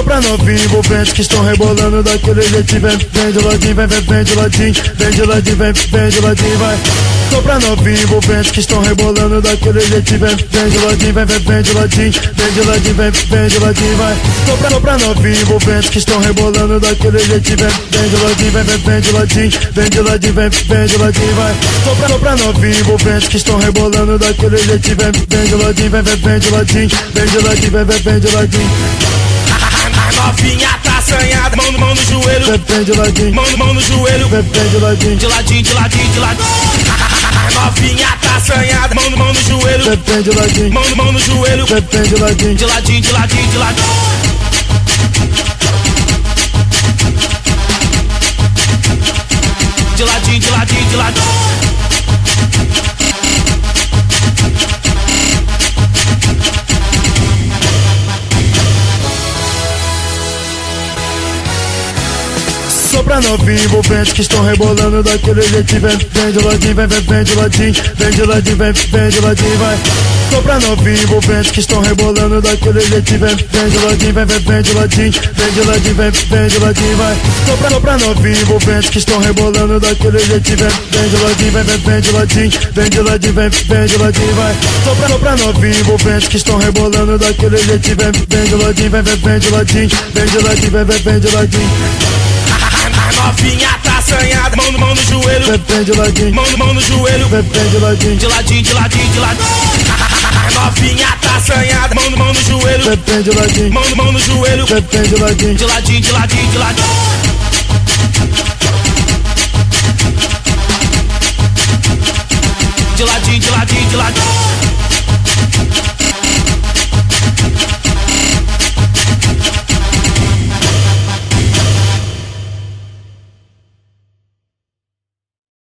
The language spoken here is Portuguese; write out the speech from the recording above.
Pra novinho envolvente que estão rebolando daquele jeito. Vem de ladinho, vem de ladinho, vem de ladinho, vem de ladinho, vai. Só pra novinho envolvente que estão rebolando daquele jeito. Vem de ladinho, vem de ladinho, vem de ladinho, vem de ladinho, vai. Só pra novinho envolvente que estão rebolando daquele jeito. Vem de ladinho, vem de ladinho, vem de ladinho, vem de ladinho, vai. Só pra novinho envolvente que estão rebolando daquele jeito. Vem de ladinho, vem de ladinho, vem de ladinho, vem de ladinho. A novinha tá assanhada, mão no joelho, vem de ladinho, mão no joelho, vem de ladinho, de ladinho, de ladinho, de ladinho. A novinha tá assanhada, mão no joelho, vem de ladinho, mão no joelho, vem de ladinho, de ladinho, de ladinho, de ladinho. De ladinho, de ladinho, de ladinho. Só pra novinho envolvente que estão rebolando daquele jeito. Vem de ladinho, vem de ladinho, vem de ladinho, vem de ladinho, vai. Só pra novinho envolvente que estão rebolando daquele jeito. Vem de ladinho, vem de ladinho, vem de ladinho, vem de ladinho, vai. Só pra novinho envolvente que estão rebolando daquele jeito. Vem de ladinho, vem de ladinho, vem de ladinho, vem de ladinho, vai. Só pra novinho envolvente que estão rebolando daquele jeito. Vem de ladinho, vem de ladinho, vem de ladinho, vem de ladinho. A novinha tá assanhada, mão no joelho, vem de ladinho, mão no joelho, vem de ladinho, de ladinho, de ladinho, de ladinho. A novinha tá assanhada, mão no joelho, vem de ladinho, mão no joelho, vem de ladinho, de ladinho, de ladinho, de ladinho. De ladinho, de ladinho, de ladinho.